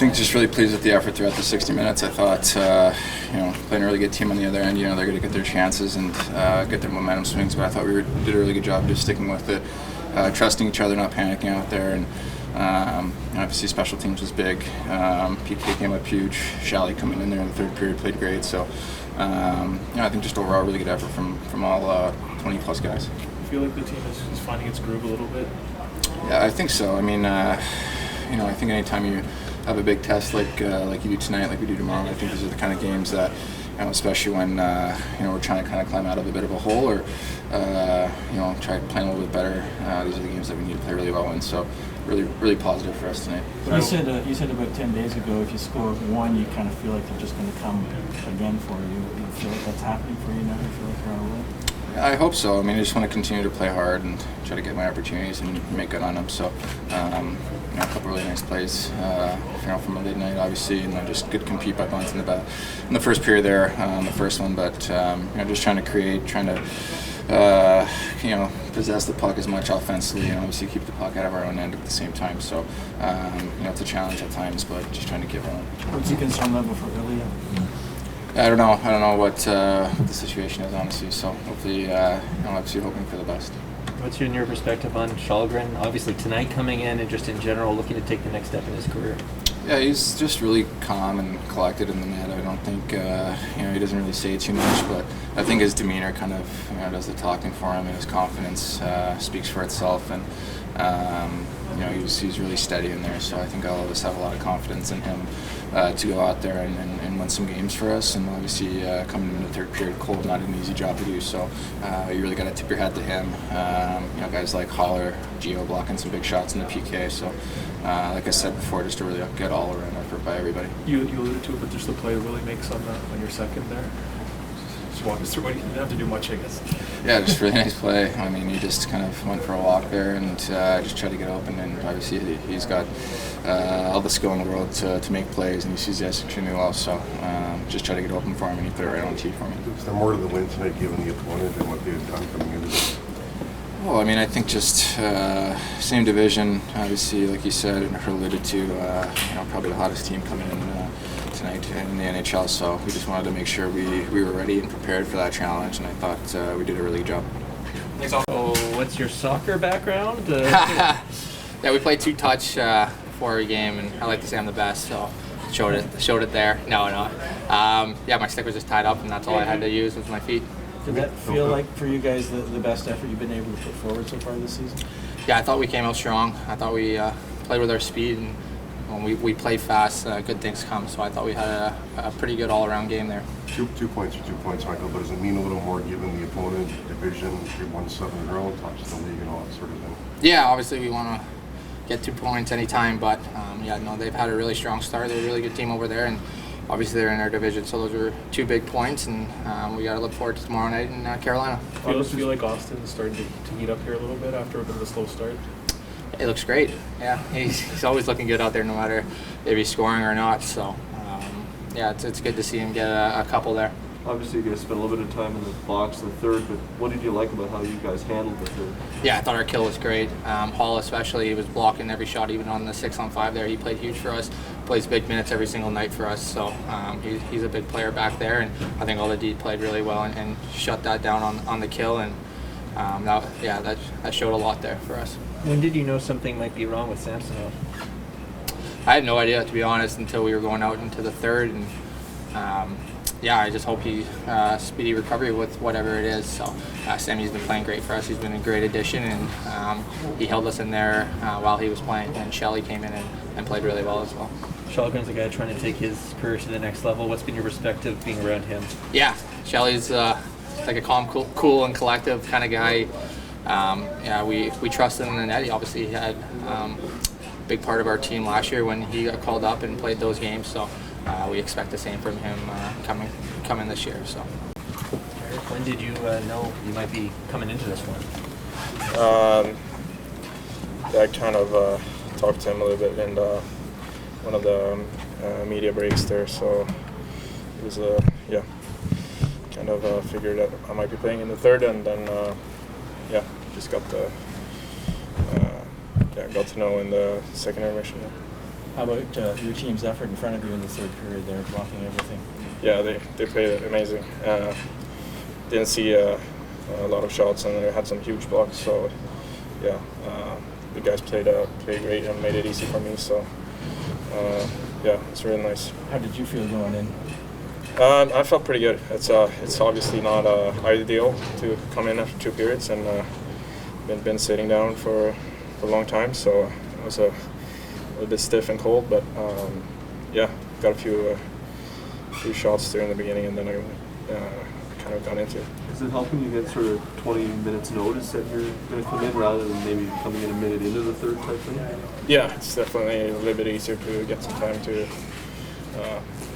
think just really pleased with the effort throughout the 60 minutes. I thought, playing a really good team on the other end, they're going to get their chances and get their momentum swings, but I thought we did a really good job just sticking with it, trusting each other, not panicking out there, and obviously special teams was big. PK came up huge. Shally coming in there in the third period played great, so I think just overall really good effort from all 20-plus guys. You feel like the team is finding its groove a little bit? Yeah, I think so. I mean, I think anytime you have a big test like you do tonight, like we do tomorrow, I think these are the kind of games that, especially when we're trying to kind of climb out of a bit of a hole or try playing a little bit better. These are the games that we need to play really well in. So really, really positive for us tonight. You said about 10 days ago, if you score one, you kind of feel like they're just going to come again for you. You feel like that's happening for you now? You feel like you're on a roll? I hope so. I mean, I just want to continue to play hard and try to get my opportunities and make good on them. So, a couple really nice plays, from a late night, obviously, and just good compete by Bunting in the first period there, the first one. But just trying to create, possess the puck as much offensively, and obviously keep the puck out of our own end at the same time. So, it's a challenge at times, but just trying to give on. What's the concern level for Ilya? I don't know what the situation is, honestly. So hopefully, obviously hoping for the best. What's your perspective on Kallgren? Obviously tonight coming in and just in general looking to take the next step in his career. Yeah, he's just really calm and collected in the net. I don't think he doesn't really say too much, but I think his demeanor kind of does the talking for him, and his confidence speaks for itself. And he's really steady in there. So I think all of us have a lot of confidence in him to go out there and win some games for us. And obviously coming into the third period cold, not an easy job to do. So you really got to tip your hat to him. Guys like Holler, Gio blocking some big shots in the PK. So like I said before, just a really good all-around effort by everybody. You alluded to it, but just the play really makes on your second there. Just walk us through it. You didn't have to do much, I guess. Yeah, just a really nice play. I mean, he just kind of went for a walk there and just tried to get open. And obviously, he's got all the skill in the world to make plays, and he sees the ice extremely well. So just try to get open for him, and he put it right on tee for me. Is there more to the win tonight, given the opponent and what they've done coming into this? Well, I mean, I think just same division, obviously, like you said and alluded to, probably the hottest team coming in tonight in the NHL. So we just wanted to make sure we were ready and prepared for that challenge, and I thought we did a really good job. So, what's your soccer background? Yeah, we played two-touch before a game, and I like to say I'm the best, so showed it there. No. My stick was just tied up, and that's all I had to use was my feet. Did that feel like, for you guys, the best effort you've been able to put forward so far this season? Yeah, I thought we came out strong. I thought we played with our speed, and when we play fast, good things come. So I thought we had a pretty good all-around game there. 2 points or 2 points, Michael, but does it mean a little more given the opponent, division, they won 7 in a row, tops the league and all that sort of thing? Yeah, obviously we want to get 2 points anytime, but they've had a really strong start. They're a really good team over there, and obviously they're in our division, so those are 2 big points, and we got to look forward to tomorrow night in Carolina. Do you feel like Austin is starting to heat up here a little bit after a bit of a slow start? It looks great. Yeah, he's always looking good out there, no matter if he's scoring or not. So, it's good to see him get a couple there. Obviously, you guys spent a little bit of time in the box in the third, but what did you like about how you guys handled the third? Yeah, I thought our kill was great. Hall especially, he was blocking every shot, even on the 6-on-5 there. He played huge for us, plays big minutes every single night for us. So he's a big player back there, and I think all the D played really well and shut that down on the kill, and that showed a lot there for us. When did you know something might be wrong with Samsonov? I had no idea, to be honest, until we were going out into the third, and I just hope he speedy recovery with whatever it is. So Sammy's been playing great for us. He's been a great addition, and he held us in there while he was playing. And Shally came in and played really well as well. Kallgren's a guy trying to take his career to the next level. What's been your perspective being around him? Yeah, Shelly's like a calm, cool, and collective kind of guy. We trust him in the net. He obviously had a big part of our team last year when he got called up and played those games. So we expect the same from him coming this year. So. Erik, when did you know you might be coming into this one? I kind of talked to him a little bit in one of the media breaks there. So it was kind of figured that I might be playing in the third, and then just got to know in the second intermission. How about your team's effort in front of you in the third period there, blocking everything? Yeah, they played amazing. Didn't see a lot of shots, and they had some huge blocks. So, yeah, the guys played great and made it easy for me. So, yeah, it's really nice. How did you feel going in? I felt pretty good. It's obviously not ideal to come in after 2 periods, and been sitting down for a long time, so it was a little bit stiff and cold. But yeah, got a few shots there in the beginning, and then I kind of got into it. Is it helping you get sort of 20 minutes notice that you're going to come in rather than maybe coming in a minute into the third type thing? Yeah, it's definitely a little bit easier to get some time to.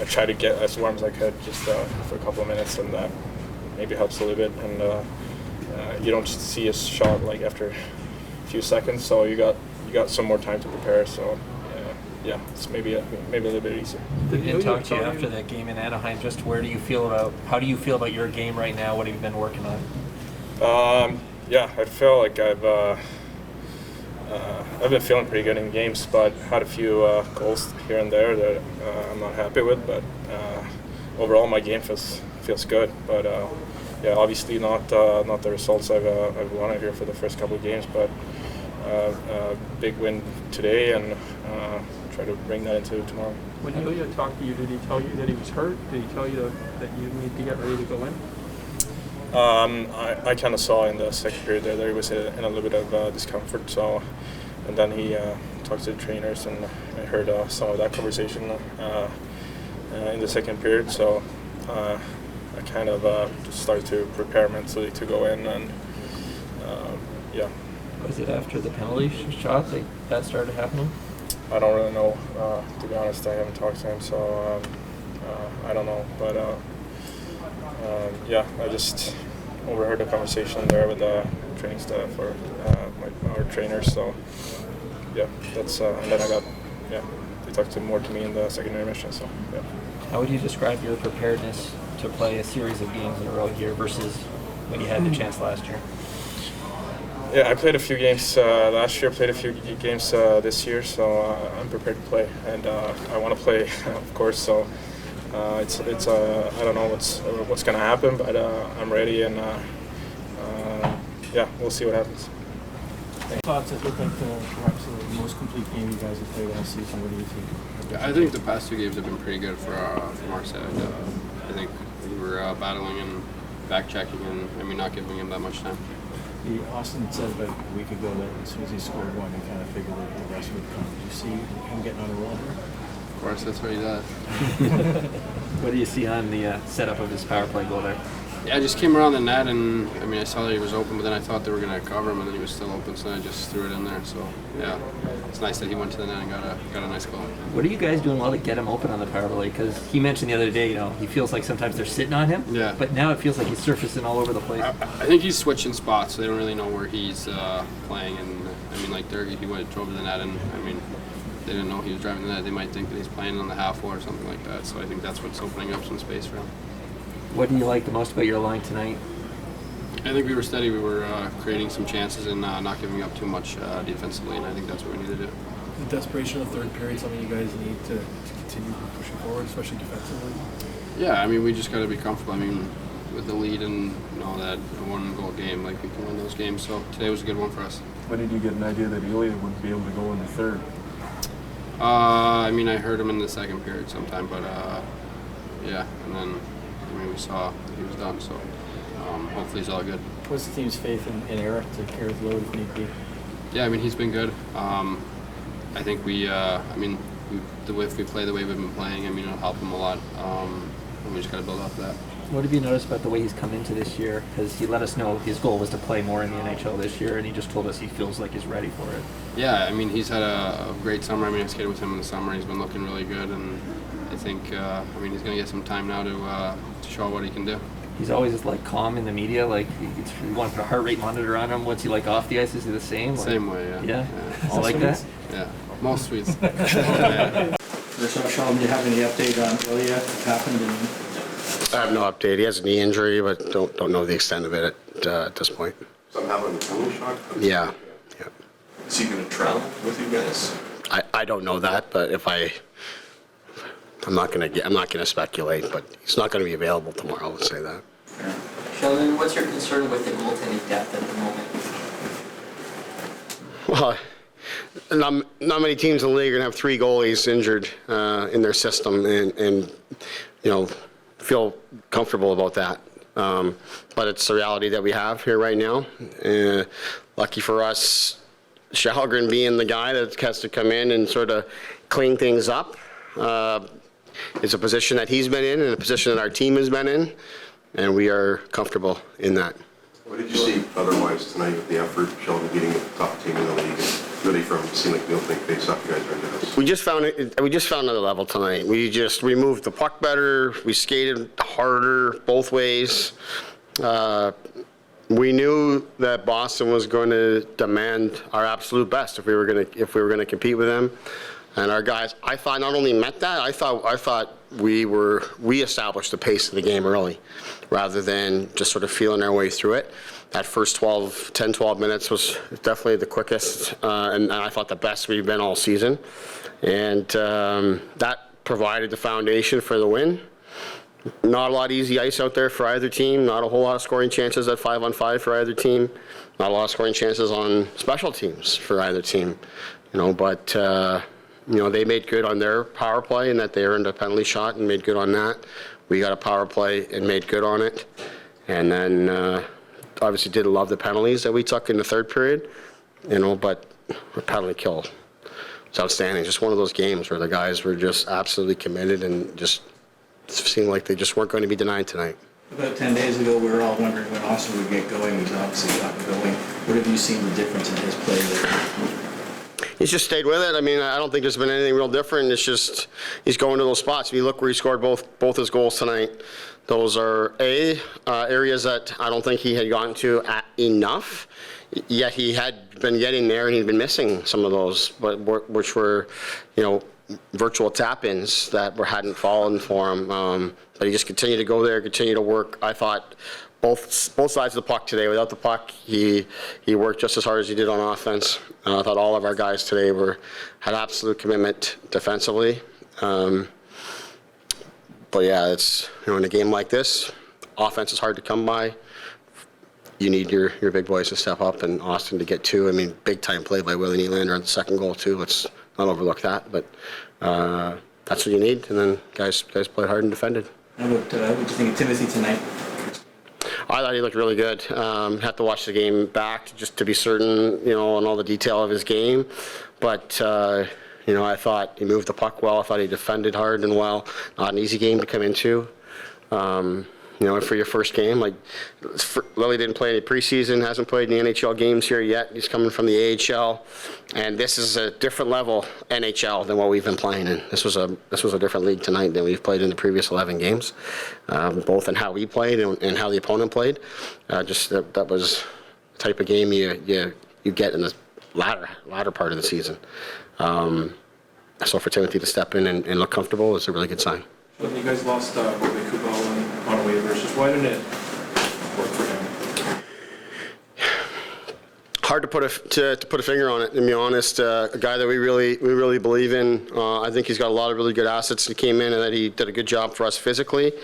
I try to get as warm as I could just for a couple of minutes, and that maybe helps a little bit. And you don't just see a shot like after a few seconds, so you got some more time to prepare. So yeah, it's maybe a little bit easier. Did you talk to you after that game in Anaheim? Just how do you feel about your game right now? What have you been working on? Yeah, I feel like I've been feeling pretty good in games, but had a few goals here and there that I'm not happy with. But overall, my game feels good. But yeah, obviously not the results I've wanted here for the first couple of games. But big win today, and try to bring that into tomorrow. When Ilya talked to you, did he tell you that he was hurt? Did he tell you that you need to get ready to go in? I kind of saw in the second period that he was in a little bit of discomfort. So, and then he talked to the trainers, and I heard some of that conversation in the second period. So I kind of just started to prepare mentally to go in, and yeah. Was it after the penalty shot that started happening? I don't really know. To be honest, I haven't talked to him, so I don't know. But yeah, I just overheard the conversation there with the training staff or our trainers. So yeah, that's and then they talked more to me in the second intermission. So yeah. How would you describe your preparedness to play a series of games in a row here versus when you had the chance last year? Yeah, I played a few games last year, played a few games this year, so I'm prepared to play, and I want to play, of course. So it's I don't know what's going to happen, but I'm ready, and yeah, we'll see what happens. Thoughts? It looked like perhaps the most complete game you guys have played all season. What do you think? I think the past 2 games have been pretty good from our side. I think we were battling and back-checking and not giving him that much time. Auston said about a week ago that as soon as he scored one, he kind of figured that the rest would come. Did you see him getting on a roll here? Of course, that's what he does. What do you see on the setup of his power play goal there? Yeah, I just came around the net, and I saw that he was open, but then I thought they were going to cover him, and then he was still open, so I just threw it in there. So yeah, it's nice that he went to the net and got a nice goal. What are you guys doing well to get him open on the power play? Because he mentioned the other day, he feels like sometimes they're sitting on him. Yeah. But now it feels like he's surfacing all over the place. I think he's switching spots, so they don't really know where he's playing. And like he drove to the net, and they didn't know he was driving the net. They might think that he's playing on the half wall or something like that. So I think that's what's opening up some space for him. What do you like the most about your line tonight? I think we were steady. We were creating some chances and not giving up too much defensively, and I think that's what we need to do. The desperation of the third period, something you guys need to continue pushing forward, especially defensively? Yeah, we just got to be comfortable. With the lead and that 1-goal game, we can win those games. So today was a good one for us. When did you get an idea that Ilya would be able to go in the third? I heard him in the second period sometime, but yeah, and then we saw that he was done. So hopefully he's all good. What's the team's faith in Erik to carry the load if need be? Yeah, he's been good. I think if we play the way we've been playing, it'll help him a lot. And we just got to build off that. What have you noticed about the way he's come into this year? Because he let us know his goal was to play more in the NHL this year, and he just told us he feels like he's ready for it. Yeah, he's had a great summer. I skated with him in the summer. He's been looking really good, and I think he's going to get some time now to show what he can do. He's always calm in the media. You want to put a heart rate monitor on him. What's he like off the ice? Is he the same? Same way, yeah. Yeah. All like that. Yeah, most sweets. So, Sheldon, do you have any update on Ilya? What happened? I have no update. He has a knee injury, but don't know the extent of it at this point. Something happened with the penalty shot? Yeah. Is he going to travel with you guys? I don't know that, but I'm not gonna speculate, but he's not gonna be available tomorrow. Let's say that. Sheldon, what's your concern with the goaltending depth at the moment? Well, not many teams in the league are gonna have 3 goalies injured in their system, and feel comfortable about that. But it's the reality that we have here right now. Lucky for us, Kallgren being the guy that has to come in and sort of clean things up. It's a position that he's been in and a position that our team has been in, and we are comfortable in that. What did you see otherwise tonight with the effort, Sheldon beating the top team in the league, and really from seeing like Neil think face up, you guys are into this? We just found another level tonight. We moved the puck better. We skated harder both ways. We knew that Boston was going to demand our absolute best if we were going to compete with them. And our guys, I thought, not only met that, I thought we established the pace of the game early, rather than just sort of feeling our way through it. That first 10, 12 minutes was definitely the quickest, and I thought the best we've been all season. And that provided the foundation for the win. Not a lot of easy ice out there for either team. Not a whole lot of scoring chances at 5-on-5 for either team. Not a lot of scoring chances on special teams for either team. But they made good on their power play, and that they earned a penalty shot and made good on that. We got a power play and made good on it. And then obviously didn't love the penalties that we took in the third period, but the penalty kill was outstanding. Just one of those games where the guys were just absolutely committed and just seemed like they just weren't going to be denied tonight. About 10 days ago, we were all wondering when Auston would get going. He's obviously gotten going. What have you seen the difference in his play there? He's just stayed with it. I mean, I don't think there's been anything real different. It's just he's going to those spots. If you look where he scored both his goals tonight, those are areas that I don't think he had gotten to enough. Yet he had been getting there, and he'd been missing some of those, which were, virtual tap-ins that hadn't fallen for him. But he just continued to go there, continued to work. I thought both sides of the puck today. Without the puck, he worked just as hard as he did on offense. I thought all of our guys today had absolute commitment defensively. But yeah, it's in a game like this, offense is hard to come by. You need your big boys to step up, and Auston to get 2. I mean, big time play by Willie Nylander on the second goal too. Let's not overlook that. But that's what you need. And then guys played hard and defended. What do you think of Timothy tonight? I thought he looked really good. Had to watch the game back just to be certain, on all the detail of his game. But I thought he moved the puck well. I thought he defended hard and well. Not an easy game to come into. For your first game, Lily didn't play any preseason, hasn't played any NHL games here yet. He's coming from the AHL, and this is a different level NHL than what we've been playing in. This was a different league tonight than we've played in the previous 11 games, both in how we played and how the opponent played. That was the type of game you get in the latter part of the season. So for Timothy to step in and look comfortable is a really good sign. When you guys lost Bobby Kubel on waivers, just why didn't it work for him? Hard to put a finger on it, to be honest. A guy that we really believe in. I think he's got a lot of really good assets that came in, and that he did a good job for us physically.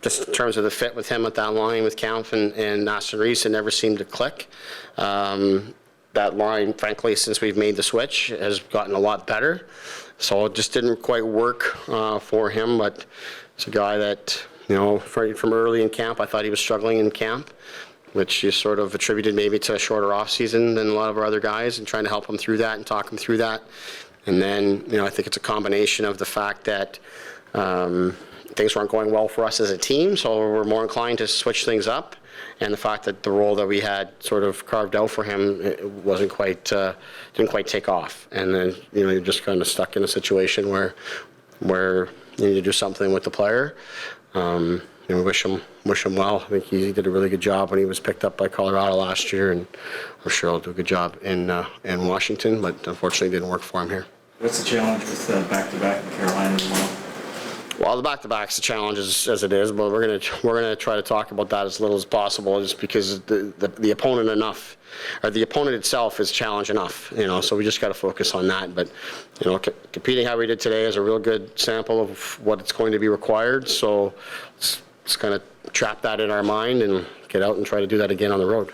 Just in terms of the fit with him at that line with Kampf and Aston Reese, it never seemed to click. That line, frankly, since we've made the switch, has gotten a lot better. So it just didn't quite work for him, but it's a guy that, from early in camp, I thought he was struggling in camp, which you sort of attributed maybe to a shorter off season than a lot of our other guys, and trying to help him through that and talk him through that. And then, I think it's a combination of the fact that things weren't going well for us as a team, so we're more inclined to switch things up. And the fact that the role that we had sort of carved out for him didn't quite take off. And then, you're just kind of stuck in a situation where you need to do something with the player. We wish him well. I think he did a really good job when he was picked up by Colorado last year, and I'm sure he'll do a good job in Washington, but unfortunately it didn't work for him here. What's the challenge with back-to-back in Carolina tomorrow? Well, the back-to-back's a challenge as it is, but we're gonna try to talk about that as little as possible, just because the opponent the opponent itself is challenge enough, so we just got to focus on that. But, competing how we did today is a real good sample of what it's going to be required, so let's kind of trap that in our mind and get out and try to do that again on the road.